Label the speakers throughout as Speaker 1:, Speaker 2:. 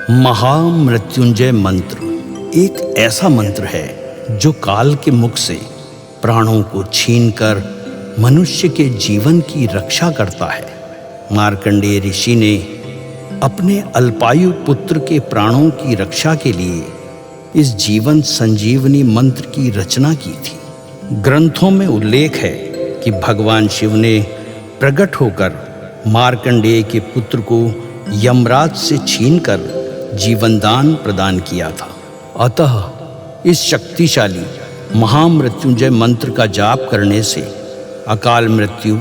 Speaker 1: महामृत्युंजय मंत्र एक ऐसा मंत्र है जो काल के मुख से प्राणों को छीनकर मनुष्य के जीवन की रक्षा करता है। मार्कंडेय ऋषि ने अपने अल्पायु पुत्र के प्राणों की रक्षा के लिए इस जीवन संजीवनी मंत्र की रचना की थी। ग्रंथों में उल्लेख है कि भगवान शिव ने प्रकट होकर मार्कंडेय के पुत्र को यमराज से छीनकर जीवनदान प्रदान किया था। अतः इस शक्तिशाली महामृत्युंजय मंत्र का जाप करने से अकाल मृत्यु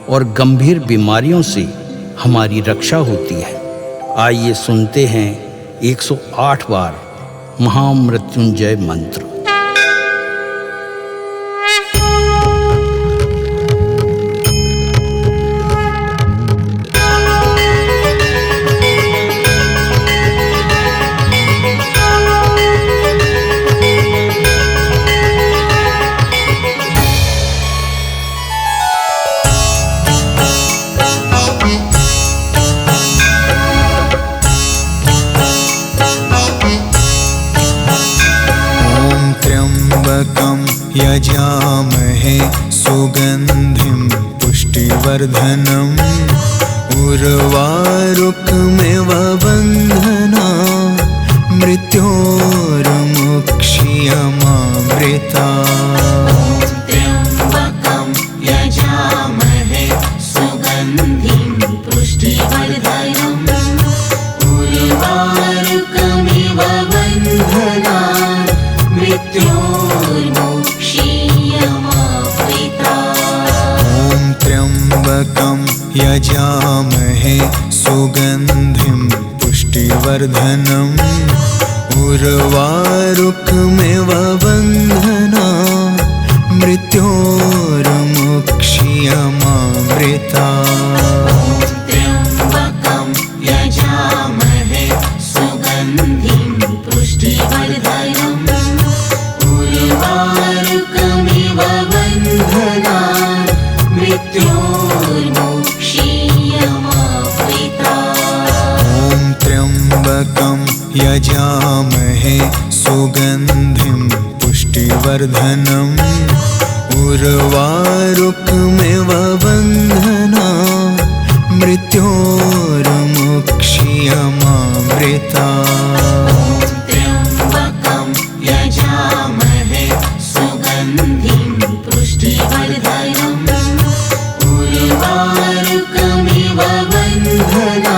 Speaker 1: और गंभीर बीमारियों से हमारी रक्षा होती है। आइए सुनते हैं 108 बार महामृत्युंजय मंत्र।
Speaker 2: यजामहे सुगंधिं पुष्टिवर्धनम् उर्वारुकमिव बन्धना मृत्योर्मुक्षीयमामृता।
Speaker 3: त्र्यम्बकं यजामहे सुगन्धिं पुष्टिवर्धनम् उर्वारुकमिव बन्धना
Speaker 2: त्र्यम्बकं यजामहे सुगन्धिं पुष्टिवर्धनम् उर्वारुकमिव बन्धना मृत्योर्मुक्षीयमामृता।
Speaker 3: त्र्यम्बकं यजामहे सुगन्धिं पुष्टिवर्धनम् उर्वारुकमिव बन्धना मृत्योर्मुक्षीयमामृता।
Speaker 2: त्र्यम्बकं यजामहे सुगन्धिं पुष्टिवर्धनम् उर्वारुकमिव बन्धना मृत्योर्मुक्षीयमामृता।
Speaker 3: त्र्यम्बकं यजामहे सुगन्धिं पुष्टिवर्धनम् उर्वारुकमिव बन्धना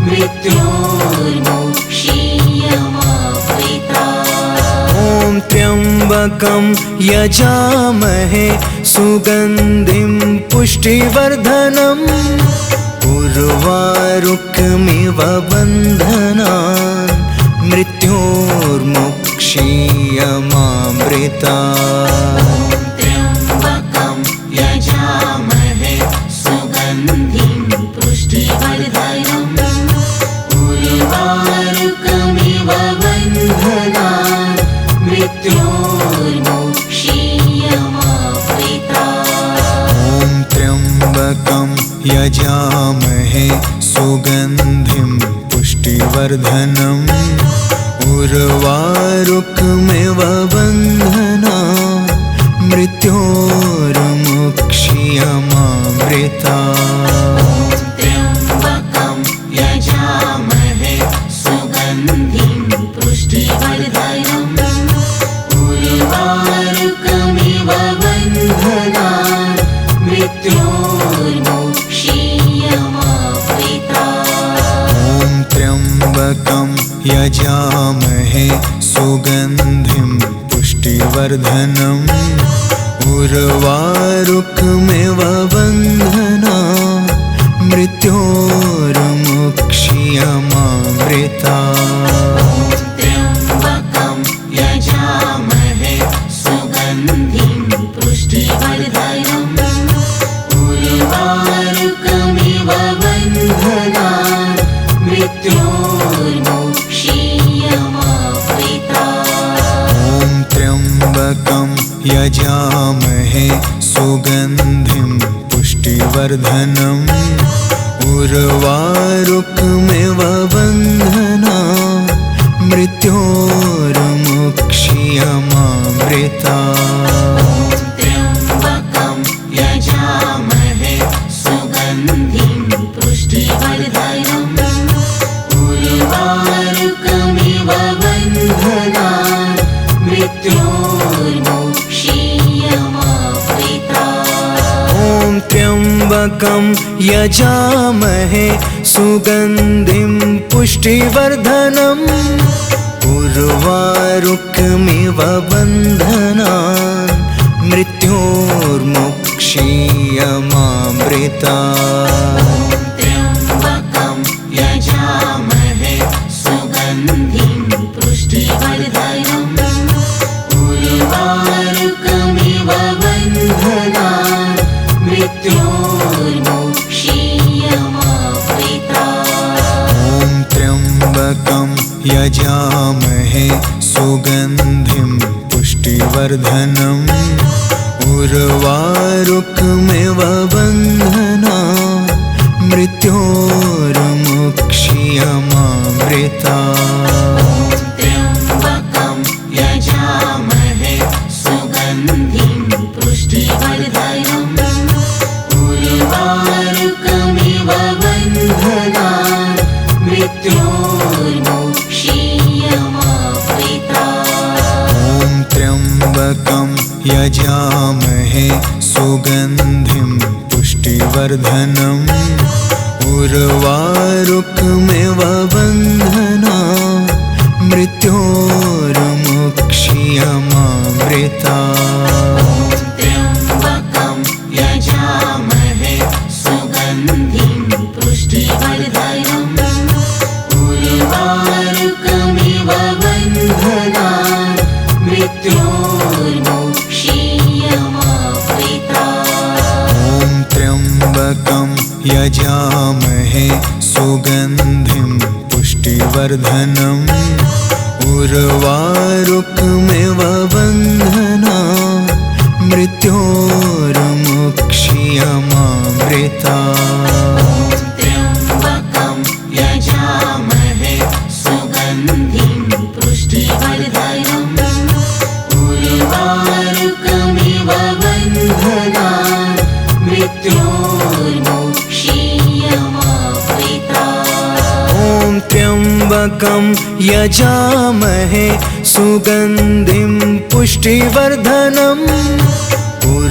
Speaker 3: मृत्योर्मुक्षीयमामृता।
Speaker 2: त्र्यम्बकं यजामहे सुगन्धिं पुष्टिवर्धनम् उर्वारुकमिव बन्धना मृत्योर्मुक्षीयमामृता।
Speaker 3: त्र्यम्बकं यजामहे सुगन्धिं पुष्टिवर्धनम् उर्वारुकमिव बन्धना मृत्योर्मुक्षीयमामृता।
Speaker 2: त्र्यम्बकं यजामहे सुगन्धिं पुष्टिवर्धनम् उर्वारुकमिव बन्धना मृत्योर्मुक्षीयमामृता।
Speaker 3: त्र्यम्बकं यजामहे सुगन्धिं पुष्टिवर्धनम् उर्वारुकमिव बन्धना मृत्योर्मुक्षीयमामृता।
Speaker 2: त्र्यम्बकं यजामहे सुगन्धिं पुष्टिवर्धनम् उर्वारुकमिव बन्धना मृत्योर्मुक्षीयमामृता।
Speaker 3: त्र्यम्बकं यजामहे सुगन्धिं पुष्टिवर्धनम् उर्वारुकमिव बन्धना मृत्योर्मुक्षीयमामृता।
Speaker 2: त्र्यम्बकं यजामहे सुगन्धिं पुष्टिवर्धनम् उर्वारुकमिव बन्धना मृत्योर्मुक्षीयमामृता
Speaker 3: त्र्यम्बकं यजामहे सुगन्धिं पुष्टिवर्धनम् उर्वारुकमिव बन्धनान् मृत्योर्मुक्षीयमामृता
Speaker 2: ॐ त्र्यम्बकं यजामहे सुगन्धिं पुष्टिवर्धनम् उर्वारुकमिव बन्धनान् मृत्योर्मुक्षीयमामृता
Speaker 3: त्र्यम्बकं यजामहे सुगन्धिं पुष्टिवर्धनम् उर्वारुकमिव बन्धनान् मृत्योर्मुक्षीयमामृता
Speaker 2: ॐ त्र्यम्बकं यजामहे सुगन्धिं पुष्टिवर्धनम् उर्वारुकमिव बन्धनान् मृत्योर्मुक्षीयमामृता
Speaker 3: त्र्यम्बकं यजामहे सुगन्धिं पुष्टिवर्धनम् उर्वारुकमिव बन्धनान् मृत्योर्मुक्षीयमामृता
Speaker 2: ॐ त्र्यम्बकं यजामहे सुगन्धिं पुष्टिवर्धनम् उर्वारुकमिव बन्धनान् मृत्योर्मुक्षीयमामृता
Speaker 3: त्र्यम्बकं यजामहे सुगन्धिं पुष्टिवर्धनम् उर्वारुकमिव बन्धनान् मृत्योर्मुक्षीयमामृता
Speaker 2: ॐ त्र्यम्बकं यजामहे सुगन्धिं पुष्टिवर्धनम् उर्वारुकमिव बन्धनान् मृत्योर्मुक्षीयमामृता
Speaker 3: त्र्यम्बकं यजामहे सुगन्धिं पुष्टिवर्धनम् उर्वारुकमिव बन्धनान् मृत्योर्मुक्षीयमामृता
Speaker 2: ॐ त्र्यम्बकं यजामहे सुगन्धिं पुष्टिवर्धनम्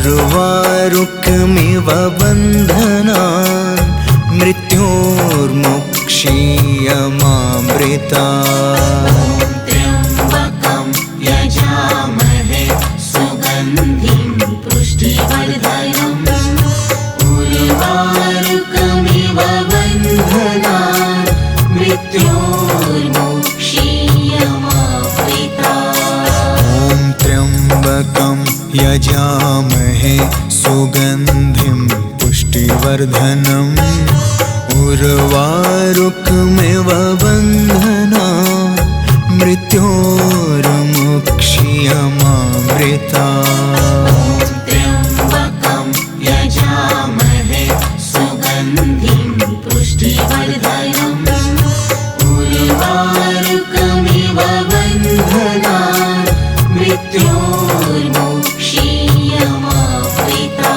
Speaker 2: उर्वारुकमिव बन्धनान् मृत्योर्मुक्षीयमामृता
Speaker 3: त्र्यम्बकं यजामहे सुगन्धिं पुष्टिवर्धनम् उर्वारुकमिव बन्धनान् मृत्योर्मुक्षीयमामृता
Speaker 2: ॐ त्र्यम्बकं यजामहे सुगन्धिं पुष्टिवर्धनम् उर्वारुकमिव बन्धनान् मृत्योर्मुक्षीयमामृता
Speaker 3: त्र्यम्बकं यजामहे सुगन्धिं पुष्टिवर्धनम् उर्वारुकमिव बन्धनान् मृत्योर्मुक्षीयमामृता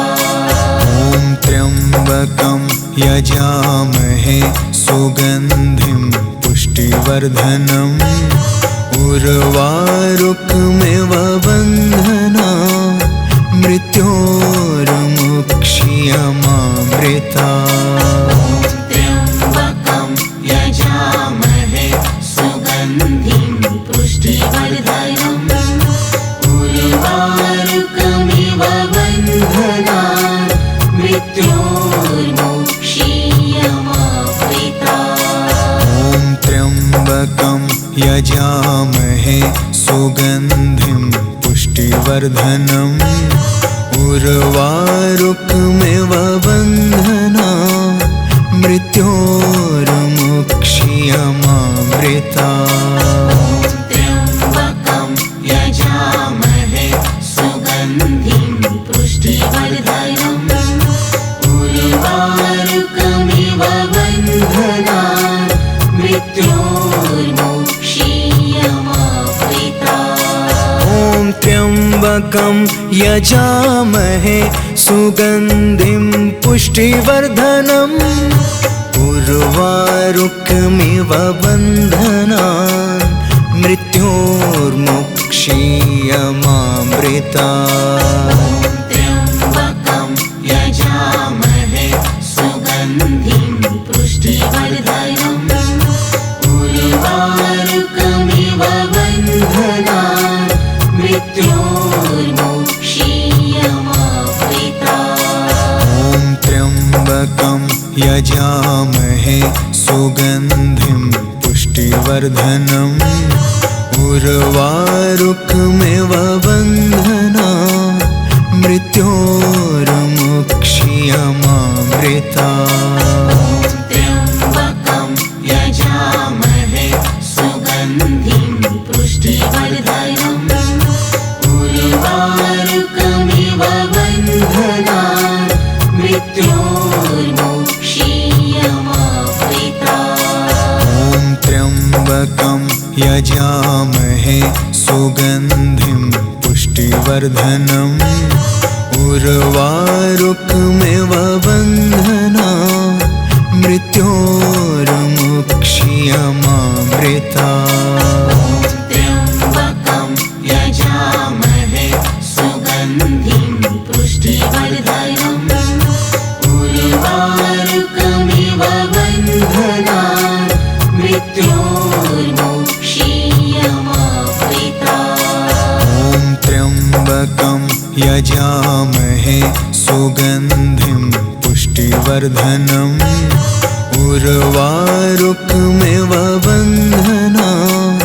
Speaker 2: ॐ त्र्यम्बकं यजामहे सुगन्धिं पुष्टिवर्धनम् उर्वारुकमिव बन्धनान् मृत्योर्मुक्षीयमामृता
Speaker 3: त्र्यम्बकं यजामहे सुगन्धिं पुष्टिवर्धनम् उर्वारुकमिव बन्धनान् मृत्योर्मुक्षीयमामृता
Speaker 2: ॐ त्र्यम्बकं यजामहे सुगन्धिं पुष्टिवर्धनम् उर्वारुकमिव बन्धनान् मृत्योर्मुक्षीयमामृता
Speaker 3: त्र्यम्बकं यजामहे सुगन्धिं पुष्टिवर्धनम् उर्वारुकमिव बन्धनान् मृत्योर्मुक्षीयमामृता
Speaker 2: त्र्यम्बकं यजामहे सुगन्धिं पुष्टिवर्धनम् उर्वारुकमिव बन्धनान् मृत्योर्मुक्षीयमामृतात्।
Speaker 3: त्र्यम्बकं यजामहे सुगन्धिं पुष्टिवर्धनम् उर्वारुकमिव बन्धनान् मृत्योर्मुक्षीयमामृतात्।
Speaker 2: ॐ त्र्यम्बकं यजामहे सुगन्धिं पुष्टिवर्धनम् उर्वारुकमिव बन्धनान् मृत्योर्मुक्षीयमामृतात्।
Speaker 3: त्र्यम्बकं यजामहे सुगन्धिं पुष्टिवर्धनम् उर्वारुकमिव बन्धनान् मृत्योर्मुक्षीयमामृतात्।
Speaker 2: ॐ त्र्यम्बकं यजामहे सुगन्धिं पुष्टिवर्धनम् उर्वारुकमिव बन्धनान् मृत्योर्मुक्षीयमामृतात्।
Speaker 3: त्र्यम्बकं यजामहे सुगन्धिं पुष्टिवर्धनम् उर्वारुकमिव बन्धनान् मृत्योर्मुक्षीयमामृतात्।
Speaker 2: ॐ त्र्यम्बकं यजामहे सुगन्धिं पुष्टिवर्धनम् उर्वारुकमिव बन्धनान्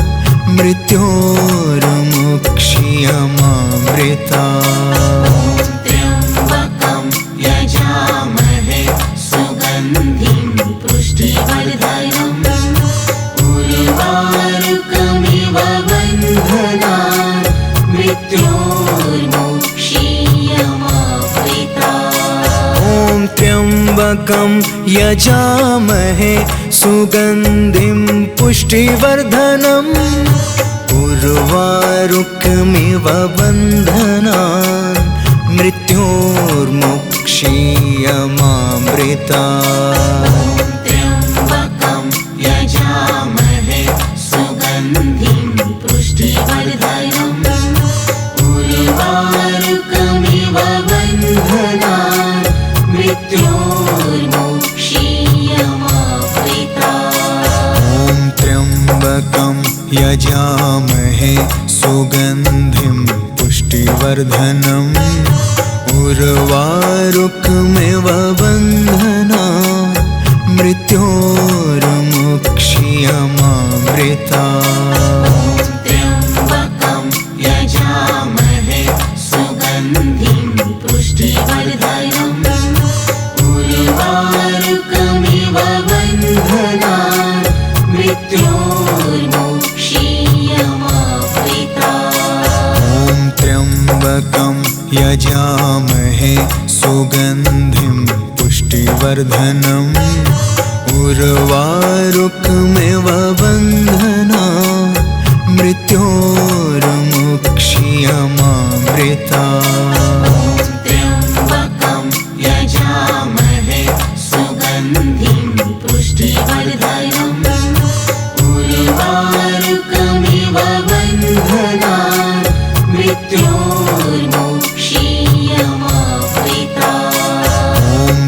Speaker 2: मृत्योर्मुक्षीयमामृतात्।
Speaker 3: त्र्यम्बकं यजामहे सुगन्धिं पुष्टिवर्धनम् उर्वारुकमिव बन्धनान् मृत्योर्मुक्षीयमामृतात्।
Speaker 2: ॐ त्र्यम्बकं यजामहे सुगन्धिं पुष्टिवर्धनम् उर्वारुकमिव बन्धनान् मृत्योर्मुक्षीयमामृतात्।
Speaker 3: त्र्यम्बकं यजामहे सुगन्धिं पुष्टिवर्धनम् उर्वारुकमिव बन्धनान् मृत्योर्मुक्षीयमामृतात्।
Speaker 2: ॐ त्र्यम्बकं यजामहे सुगन्धिं पुष्टिवर्धनम् उर्वारुकमिव बन्धनान् मृत्योर्मुक्षीयमामृतात्।
Speaker 3: त्र्यम्बकं यजामहे सुगन्धिं पुष्टिवर्धनम् उर्वारुकमिव बन्धनान् मृत्योर्मुक्षीयमामृतात्।
Speaker 2: ॐ त्र्यम्बकं यजामहे सुगन्धिं पुष्टिवर्धनम् उर्वारुकमिव बन्धनान् मृत्योर्मुक्षीयमामृतात्।
Speaker 3: त्र्यम्बकं यजामहे सुगन्धिं पुष्टिवर्धनम् उर्वारुकमिव बन्धनान् मृत्योर्मुक्षीयमामृतात्।
Speaker 2: ॐ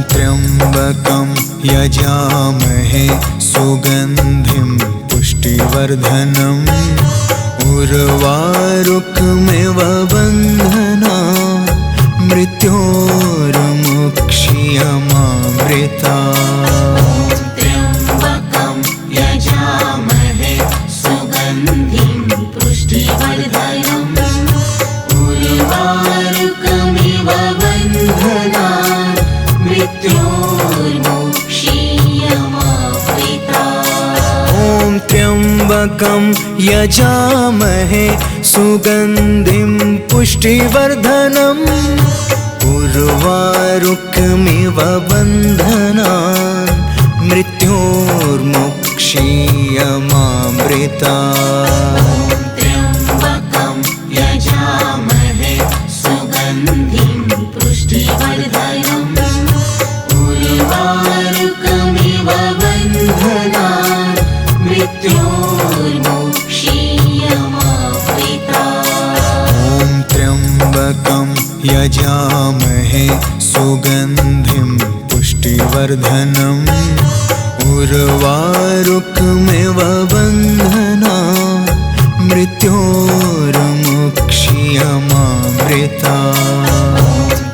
Speaker 2: त्र्यम्बकं यजामहे सुगन्धिं पुष्टिवर्धनम् उर्वारुकमिव बन्धनान् मृत्योर्मुक्षीयमामृतात्।
Speaker 3: त्र्यम्बकं यजामहे सुगन्धिं पुष्टिवर्धनम् उर्वारुकमिव बन्धनान् मृत्योर्मुक्षीयमामृतात्।
Speaker 2: ॐ त्र्यम्बकं यजामहे सुगन्धिं पुष्टिवर्धनम् उर्वारुकमिव बन्धनान् मृत्योर्मुक्षीयमामृतात्।
Speaker 3: त्र्यम्बकं यजामहे
Speaker 2: यजामहे सुगन्धिं पुष्टिवर्धनम् उर्वारुकमिव बन्धनान् मृत्योर्मुक्षीयमामृता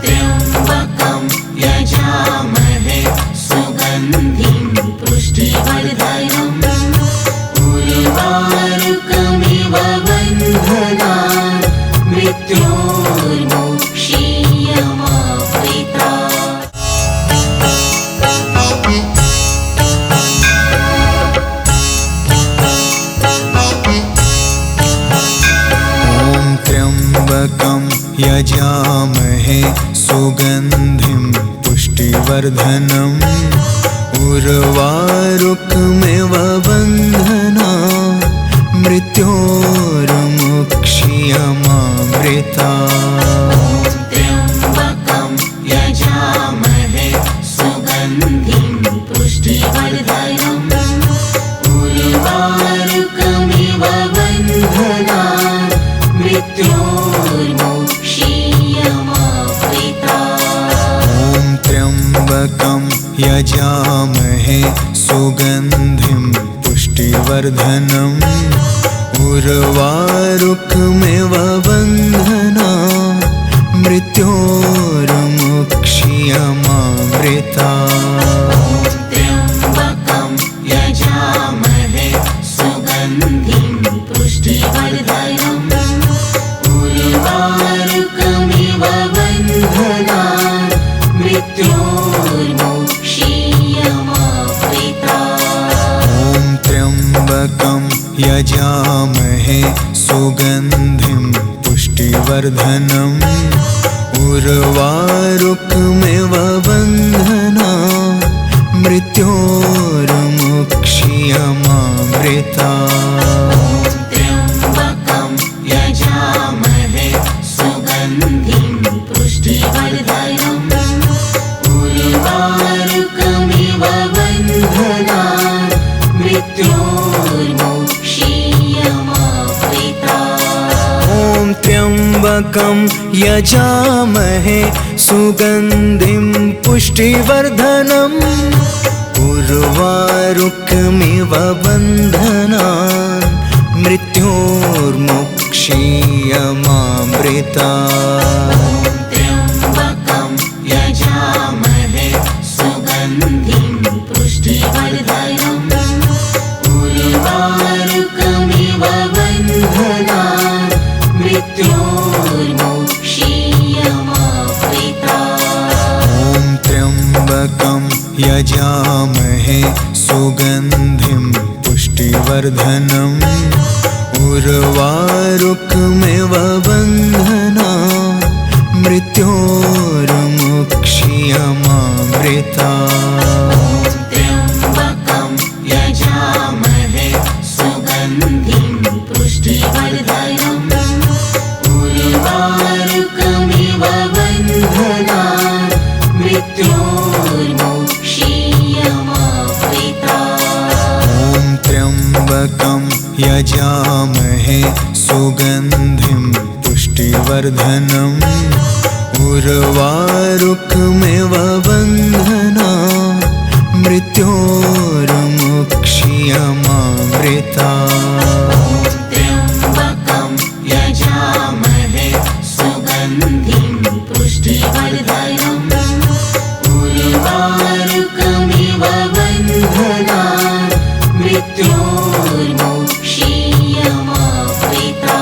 Speaker 3: त्र्यम्बकं यजामहे सुगन्धिं पुष्टिवर्धनम् उर्वारुकमिव बन्धनान् मृत्योर्मुक्षीयमामृता।
Speaker 2: त्र्यम्बकं यजामहे सुगन्धिं पुष्टिवर्धनम् उर्वारुकमिव बन्धनान् मृत्योर्मुक्षीयमामृता
Speaker 3: त्र्यम्बकं यजामहे सुगन्धिं पुष्टिवर्धनम् उर्वारुकमिव बन्धनान् मृत्योर्मुक्षीयमामृता।
Speaker 2: त्र्यम्बकं यजामहे सुगन्धिं पुष्टिवर्धनम् उर्वारुकमिव बन्धनान् मृत्योर्मुक्षीयमामृता
Speaker 3: त्र्यम्बकं यजामहे सुगन्धिं पुष्टिवर्धनम् उर्वारुकमिव बन्धनान् मृत्योर्मुक्षीयमामृता।
Speaker 2: त्र्यम्बकं यजामहे सुगन्धिं पुष्टिवर्धनम् उर्वारुकमिव बन्धनान् मृत्योर्मुक्षीयमामृता
Speaker 3: त्र्यम्बकं यजामहे सुगन्धिं पुष्टिवर्धनम् उर्वारुकमिव बन्धनान् मृत्योर्मुक्षीयमामृता।
Speaker 2: त्र्यम्बकं यजामहे सुगन्धिं पुष्टिवर्धनम् उर्वारुकमिव बन्धनान् मृत्योर्मुक्षीयमामृता।
Speaker 3: त्र्यम्बकं यजामहे सुगन्धिं पुष्टिवर्धनम् उर्वारुकमिव बन्धनान् मृत्योर्मुक्षीयमामृता।
Speaker 2: त्र्यम्बकं यजामहे सुगन्धिं पुष्टिवर्धनम् उर्वारुकमिव बन्धनान् मृत्योर्मुक्षीयमामृता।
Speaker 3: त्र्यम्बकं यजामहे सुगन्धिं पुष्टिवर्धनम् उर्वारुकमिव बन्धनान् मृत्योर्मुक्षीयमामृता।
Speaker 2: त्र्यम्बकं यजामहे सुगन्धिं पुष्टिवर्धनम् उर्वारुकमिव बन्धनान् मृत्योर्मुक्षीयमामृता।
Speaker 3: त्र्यम्बकं यजामहे सुगन्धिं पुष्टिवर्धनम् उर्वारुकमिव बन्धनान् मृत्योर्मुक्षीयमामृता।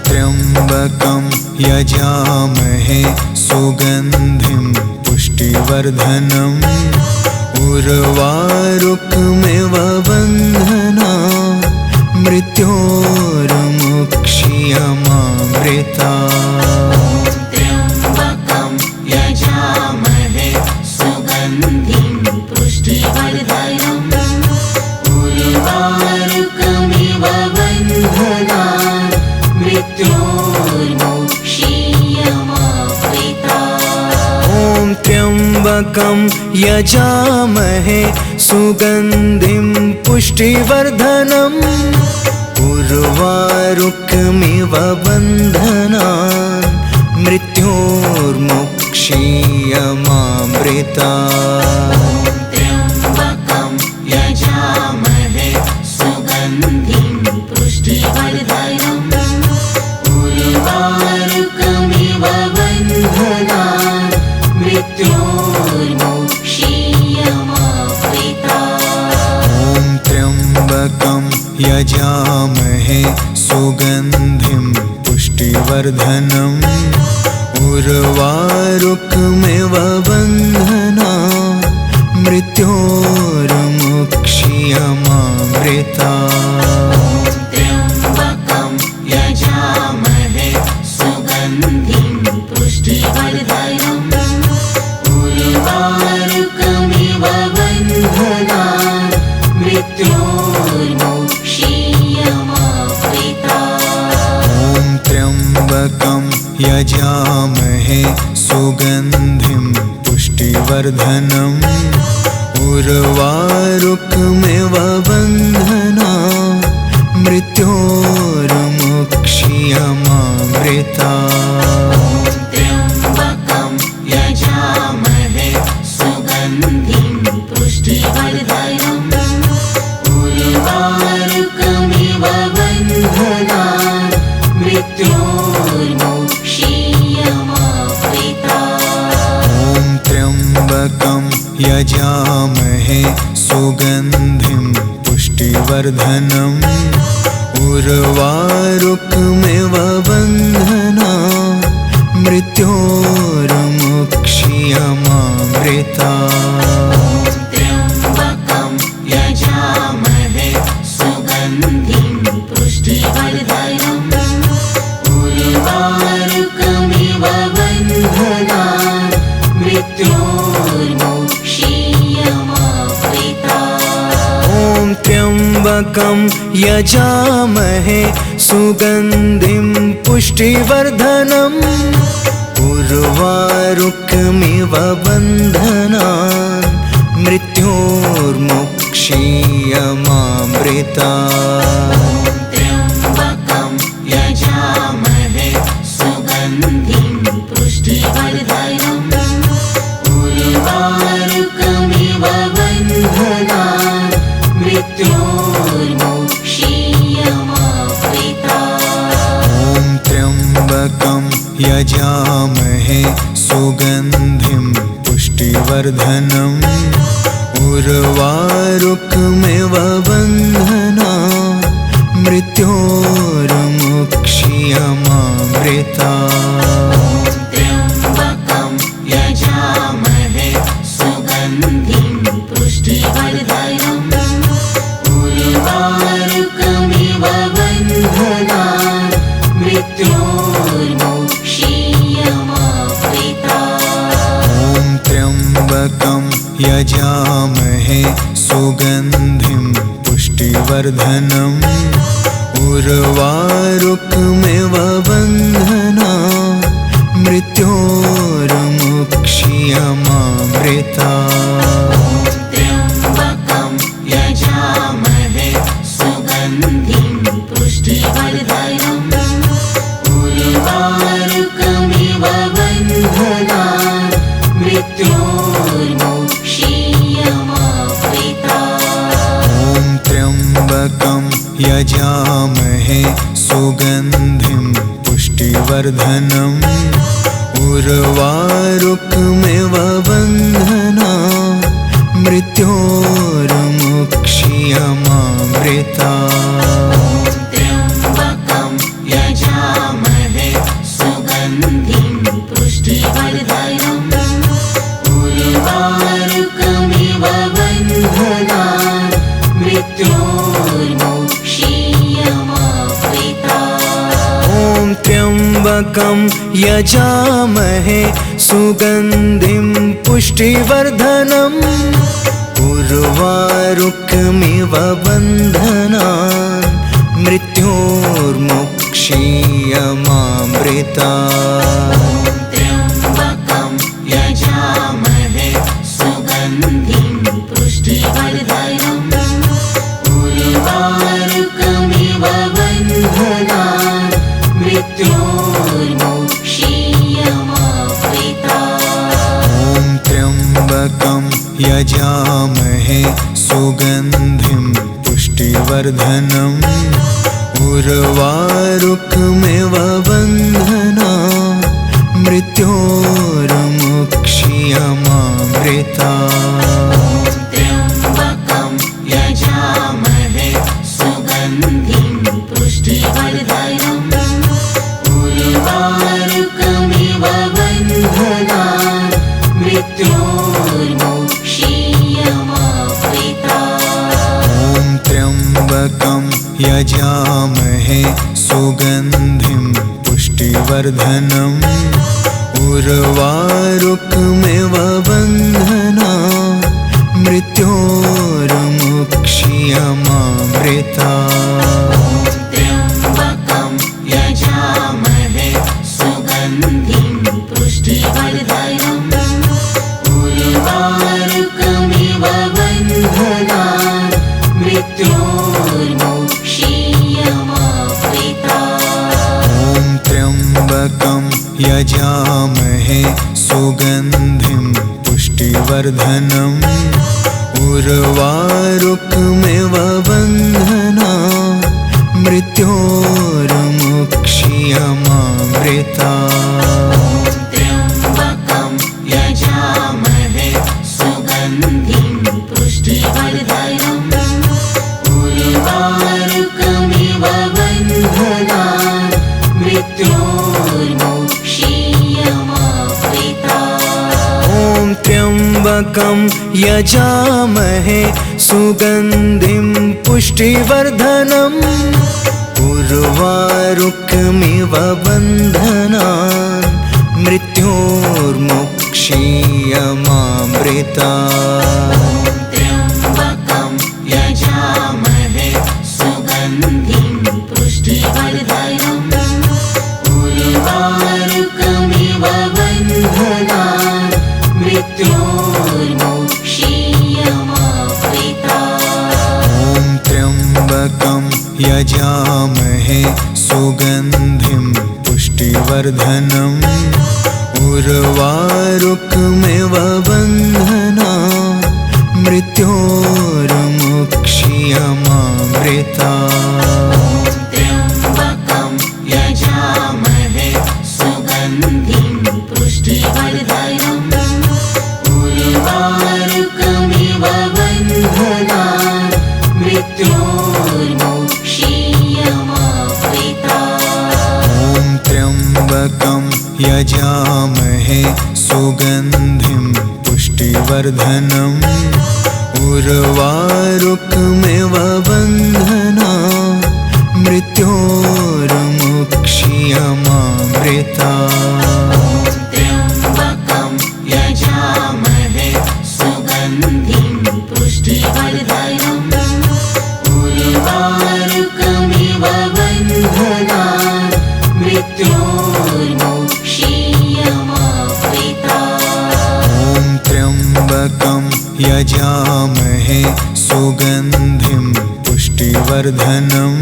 Speaker 2: त्र्यम्बकं यजामहे सुगन्धिं पुष्टिवर्धनम् उर्वारुकमिव बन्धनान् मृत्योर्मुक्षीयमामृता।
Speaker 3: त्र्यम्बकं यजामहे सुगन्धिं पुष्टिवर्धनम् उर्वारुकमिव बन्धनान् मृत्योर्मुक्षीयमामृता।
Speaker 2: त्र्यम्बकं यजामहे सुगन्धिं पुष्टिवर्धनम् उर्वारुकमिव बन्धनान् मृत्योर्मुक्षीयमामृता।
Speaker 3: त्र्यम्बकं यजामहे सुगन्धिं पुष्टिवर्धनम् उर्वारुकमिव बन्धनान् मृत्योर्मुक्षीयमामृता।
Speaker 2: ॐ त्र्यम्बकं यजामहे सुगन्धिं पुष्टिवर्धनम् उर्वारुकमिव बन्धनान् मृत्योर्मुक्षीयमामृता।
Speaker 3: त्र्यम्बकं यजामहे सुगन्धिं पुष्टिवर्धनम् उर्वारुकमिव बन्धनान् मृत्योर्मुक्षीयमामृता।
Speaker 2: ॐ त्र्यम्बकं यजामहे सुगन्धिं पुष्टिवर्धनम् उर्वारुकमिव बन्धनान् मृत्योर्मुक्षीयमामृता।
Speaker 3: त्र्यम्बकं यजामहे सुगन्धिं पुष्टिवर्धनम् उर्वारुकमिव बन्धनान् मृत्योर्मुक्षीयमामृता।
Speaker 2: ॐ त्र्यम्बकं यजामहे सुगन्धिं पुष्टिवर्धनम् उर्वारुकमिव बन्धनान् मृत्योर्मुक्षीयमामृता।
Speaker 3: त्र्यम्बकं यजामहे सुगन्धिं पुष्टिवर्धनम् उर्वारुकमिव बन्धनान् मृत्योर्मुक्षीयमामृता।
Speaker 2: ॐ त्र्यम्बकं यजामहे सुगन्धिं पुष्टिवर्धनम् उर्वारुकमिव बन्धनान् मृत्योर्मुक्षीयमामृता।
Speaker 3: त्र्यम्बकं यजामहे सुगन्धिं पुष्टिवर्धनम् उर्वारुकमिव बन्धनान् मृत्योर्मुक्षीयमामृता।
Speaker 2: ॐ त्र्यम्बकं यजामहे सुगन्धिं पुष्टिवर्धनम् उर्वारुकमिव बन्धनान् मृत्योर्मुक्षीयमामृता।
Speaker 3: त्र्यम्बकं यजामहे सुगन्धिं पुष्टिवर्धनम् उर्वारुकमिव बन्धनान् मृत्योर्मुक्षीयमामृता।
Speaker 2: ॐ त्र्यम्बकं यजामहे सुगन्धिं पुष्टिवर्धनम् उर्वारुकमिव बन्धनान् मृत्योर्मुक्षीयमामृता।
Speaker 3: त्र्यम्बकं यजामहे सुगन्धिं पुष्टिवर्धनम् उर्वारुकमिव बन्धनान् मृत्योर्मुक्षीयमामृता।
Speaker 2: ॐ त्र्यम्बकं यजामहे सुगन्धिं पुष्टिवर्धनम् उर्वारुकमिव बन्धनान् मृत्योर्मुक्षीयमामृता।
Speaker 3: त्र्यम्बकं यजामहे सुगन्धिं पुष्टिवर्धनम् उर्वारुकमिव बन्धनान् मृत्योर्मुक्षीयमामृता।
Speaker 2: ॐ त्र्यम्बकं यजामहे सुगन्धिं पुष्टिवर्धनम् उर्वारुकमिव बन्धनान् मृत्योर्मुक्षीयमामृता।
Speaker 3: त्र्यम्बकं यजामहे सुगन्धिं पुष्टिवर्धनम् उर्वारुकमिव बन्धनान् मृत्योर्मुक्षीयमामृता।
Speaker 2: यजामहे सुगन्धिं पुष्टिवर्धनम् उर्वारुकमिव बन्धनान् मृत्योर्मुक्ष्यमामृतात्।
Speaker 3: त्र्यम्बकं यजामहे सुगन्धिं पुष्टिवर्धनम् उर्वारुकमिव बन्धनान् मृत्योर्मुक्ष्यमामृतात्।
Speaker 2: ॐ त्र्यम्बकं यजामहे सुगन्धिं पुष्टिवर्धनम् उर्वारुकमिव बन्धनान् मृत्योर्मुक्ष्यमामृतात्।
Speaker 3: त्र्यम्बकं यजामहे सुगन्धिं पुष्टिवर्धनम् उर्वारुकमिव बन्धनान् मृत्योर्मुक्ष्यमामृतात्।
Speaker 2: ॐ त्र्यम्बकं यजामहे सुगन्धिं पुष्टिवर्धनम् उर्वारुकमिव बन्धनान् मृत्योर्मुक्ष्यमामृतात्।
Speaker 3: त्र्यम्बकं यजामहे सुगन्धिं पुष्टिवर्धनम् उर्वारुकमिव बन्धनान् मृत्योर्मुक्ष्यमामृतात्।
Speaker 2: ॐ त्र्यम्बकं यजामहे सुगन्धिं पुष्टिवर्धनम् उर्वारुकमिव बन्धनान् मृत्योर्मुक्ष्यमामृतात्।
Speaker 3: त्र्यम्बकं यजामहे सुगन्धिं पुष्टिवर्धनम् उर्वारुकमिव बन्धनान् मृत्योर्मुक्ष्यमामृतात्।
Speaker 2: ॐ त्र्यम्बकं यजामहे सुगन्धिं पुष्टिवर्धनम् उर्वारुकमिव बन्धनान् मृत्योर्मुक्ष्यमामृतात्।
Speaker 3: त्र्यम्बकं यजामहे सुगन्धिं पुष्टिवर्धनम् उर्वारुकमिव बन्धनान् मृत्योर्मुक्ष्यमामृतात्।
Speaker 2: ॐ त्र्यम्बकं यजामहे सुगन्धिं पुष्टिवर्धनम् उर्वारुकमिव बन्धनान् मृत्योर्मुक्ष्यमामृतात्।
Speaker 3: त्र्यम्बकं यजामहे सुगन्धिं पुष्टिवर्धनम् उर्वारुकमिव बन्धनान् मृत्योर्मुक्ष्यमामृतात्।
Speaker 2: ॐ त्र्यम्बकं यजामहे सुगन्धिं पुष्टिवर्धनम्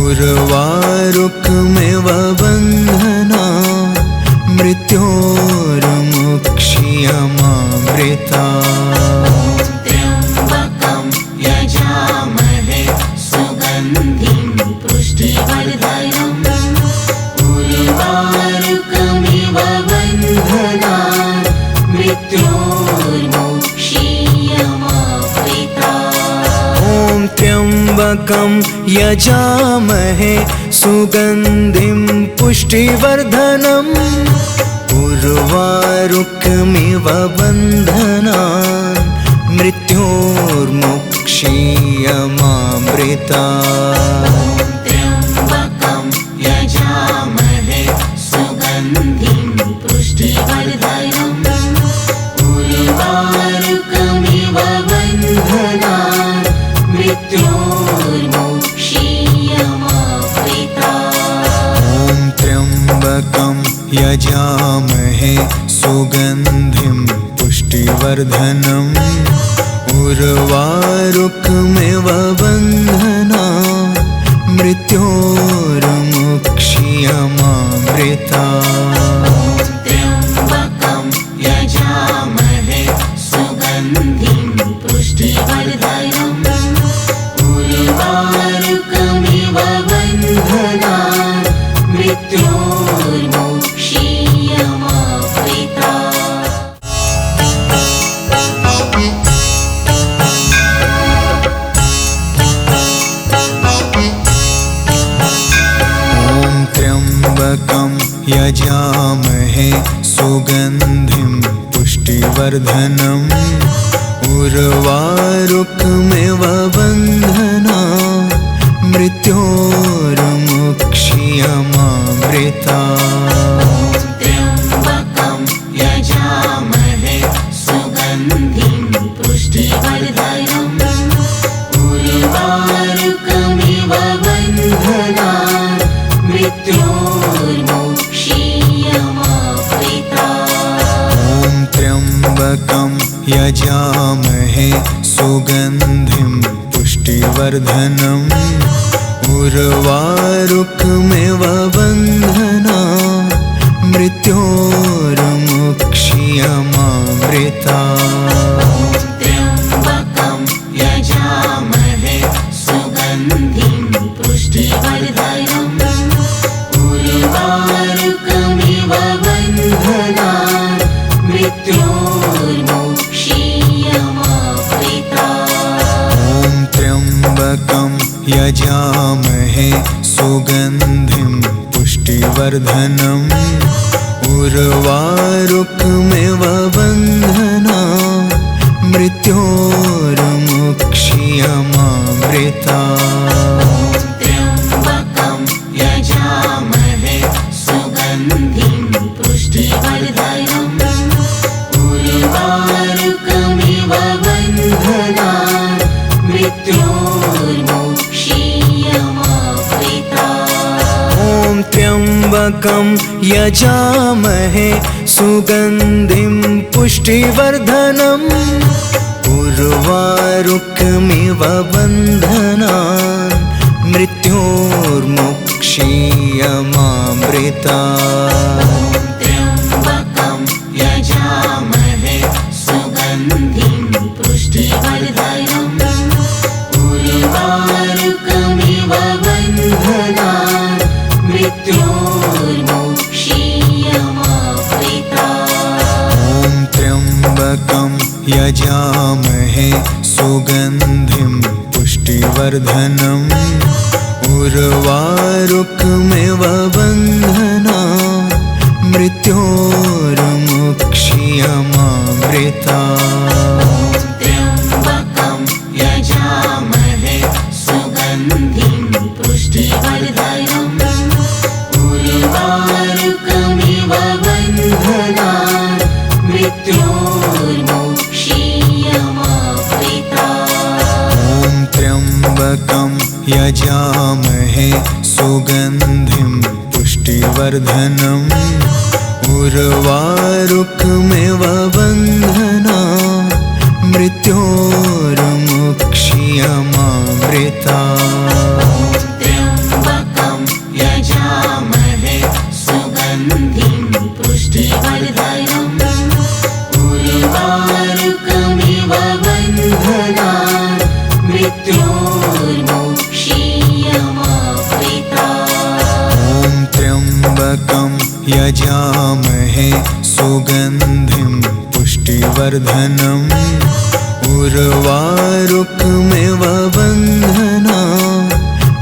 Speaker 2: उर्वारुकमिव बन्धनान् मृत्योर्मुक्ष्यमामृतात्।
Speaker 3: त्र्यम्बकं यजामहे सुगन्धिं पुष्टिवर्धनम् उर्वारुकमिव बन्धनान् मृत्योर्मुक्ष्यमामृतात्।
Speaker 2: ॐ त्र्यम्बकं यजामहे सुगन्धिं पुष्टिवर्धनम् उर्वारुकमिव बन्धनान् मृत्योर्मुक्ष्यमामृतात्।
Speaker 3: त्र्यम्बकं यजामहे सुगन्धिं पुष्टिवर्धनम् उर्वारुकमिव बन्धनान् मृत्योर्मुक्ष्यमामृतात्।
Speaker 2: ॐ त्र्यम्बकं यजामहे सुगन्धिं पुष्टिवर्धनम् उर्वारुकमिव बन्धनान् मृत्योर्मुक्ष्यमामृतात्।
Speaker 3: त्र्यम्बकं यजामहे सुगन्धिं
Speaker 2: यजामहे सुगन्धिं पुष्टिवर्धनम् उर्वारुकमिव बन्धनात् मृत्योर्मुक्ष्यमामृतात्।
Speaker 3: त्र्यम्बकं यजामहे सुगन्धिं पुष्टिवर्धनम् उर्वारुकमिव बन्धनात् मृत्योर्मुक्ष्यमामृतात्।
Speaker 2: ॐ त्र्यम्बकं यजामहे सुगन्धिं पुष्टिवर्धनम् उर्वारुकमिव बन्धनात् मृत्योर्मुक्ष्यमामृतात्।
Speaker 3: त्र्यम्बकं यजामहे सुगन्धिं पुष्टिवर्धनम् उर्वारुकमिव बन्धनात् मृत्योर्मुक्ष्यमामृतात्।
Speaker 2: ॐ त्र्यम्बकं यजामहे सुगन्धिं पुष्टिवर्धनम् उर्वारुकमिव बन्धनात् मृत्योर्मुक्ष्यमामृतात्।
Speaker 3: त्र्यम्बकं यजामहे सुगन्धिं पुष्टिवर्धनम् उर्वारुकमिव बन्धनात् मृत्योर्मुक्ष्यमामृतात्।
Speaker 2: ॐ त्र्यम्बकं यजामहे सुगन्धिं पुष्टिवर्धनम् उर्वारुकमिव बन्धनात् मृत्योर्मुक्ष्यमामृतात्।
Speaker 3: त्र्यम्बकं यजामहे सुगन्धिं पुष्टिवर्धनम् उर्वारुकमिव बन्धनात् मृत्योर्मुक्ष्यमामृतात्।
Speaker 2: ॐ त्र्यम्बकं यजामहे सुगन्धिं पुष्टिवर्धनम् उर्वारुकमिव बन्धनात् मृत्योर्मुक्ष्यमामृतात्।
Speaker 3: त्र्यम्बकं यजामहे सुगन्धिं पुष्टिवर्धनम् उर्वारुकमिव बन्धनात् मृत्योर्मुक्ष्यमामृतात्।
Speaker 2: ॐ त्र्यम्बकं यजामहे सुगन्धिं पुष्टिवर्धनम् उर्वारुकमिव बन्धनात् मृत्योर्मुक्ष्यमामृतात्।
Speaker 3: त्र्यम्बकं यजामहे सुगन्धिं पुष्टिवर्धनम् उर्वारुकमिव बन्धनात् मृत्योर्मुक्ष्यमामृतात्।
Speaker 2: ॐ त्र्यम्बकं यजामहे सुगन्धिं पुष्टिवर्धनम् उर्वारुकमिव बन्धनात्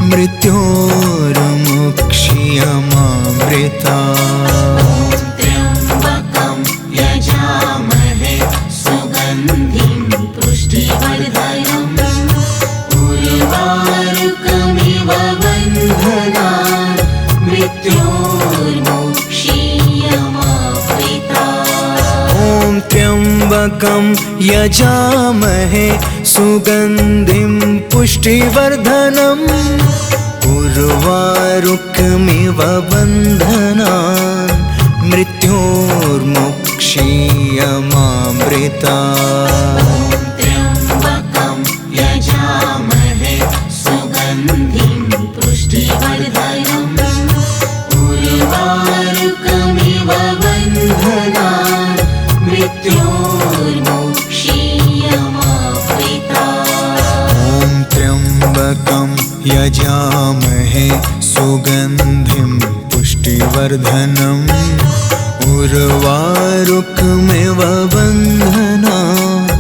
Speaker 2: मृत्योर्मुक्ष्यमामृतात्।
Speaker 3: त्र्यम्बकं यजामहे सुगन्धिं पुष्टिवर्धनम् उर्वारुकमिव बन्धनात् मृत्योर्मुक्ष्यमामृतात्।
Speaker 2: ॐ त्र्यम्बकं यजामहे सुगन्धिं पुष्टिवर्धनम् उर्वारुकमिव बन्धनात् मृत्योर्मुक्ष्यमामृतात्।
Speaker 3: त्र्यम्बकं यजामहे सुगन्धिं पुष्टिवर्धनम् उर्वारुकमिव बन्धनात् मृत्योर्मुक्ष्यमामृतात्।
Speaker 2: ॐ त्र्यम्बकं यजामहे सुगन्धिं पुष्टिवर्धनम् उर्वारुकमिव बन्धनात्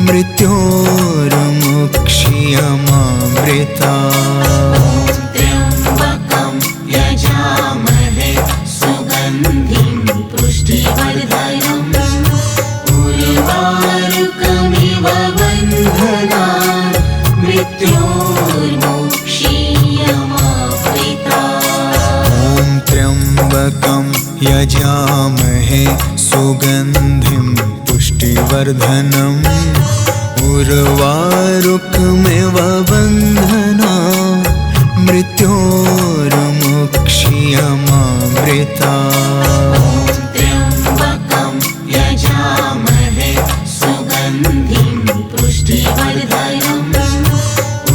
Speaker 2: मृत्योर्मुक्ष्यमामृतात्।
Speaker 3: त्र्यम्बकं यजामहे सुगन्धिं मृत्योर्मुक्षीयमामृता
Speaker 2: ॐ त्र्यम्बकं यजामहे सुगन्धिं पुष्टिवर्धनम् उर्वारुकमिव बन्धनान् मृत्योर्मुक्षीयमामृता
Speaker 3: त्र्यम्बकं यजामहे सुगन्धिं पुष्टिवर्धनम्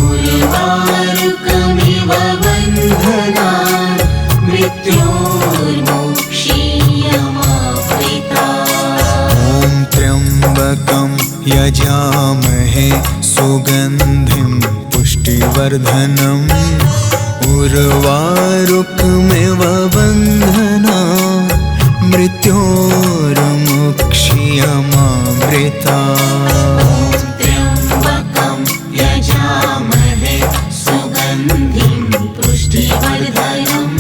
Speaker 3: उर्वारुकमिव बन्धनान् मृत्योर्मुक्षीयमामृता
Speaker 2: ॐ त्र्यम्बकं यजामहे सुगन्धिं पुष्टिवर्धनम् उर्वारुकमिव बन्धनान् मृत्योर्मुक्षीयमामृता
Speaker 3: त्र्यम्बकं यजामहे सुगन्धिं पुष्टिवर्धनम्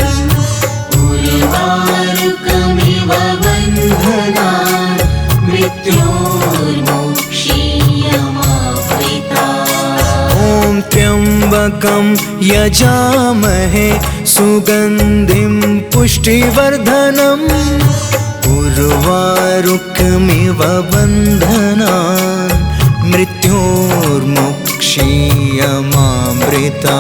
Speaker 3: उर्वारुकमिव बन्धनान् मृत्योर्मुक्षीयमामृता
Speaker 2: ॐ त्र्यम्बकं यजामहे सुगन्धिं पुष्टिवर्धनम् उर्वारुकमिव बन्धनान् मृत्योर्मुक्षीयमामृता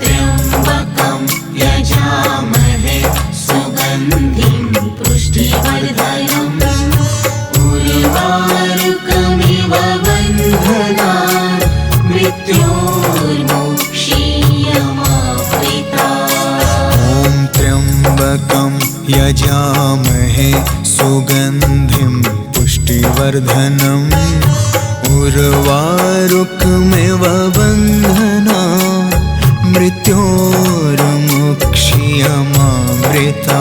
Speaker 3: त्र्यम्बकं यजामहे सुगन्धिं पुष्टिवर्धनम् उर्वारुकमिव बन्धनान् मृत्योर्मुक्षीयमामृता
Speaker 2: ॐ त्र्यम्बकं यजामहे सुगन्धिं पुष्टिवर्धनम् उर्वारुकमिव बन्धनान् मृत्योर्मुक्षीयमामृता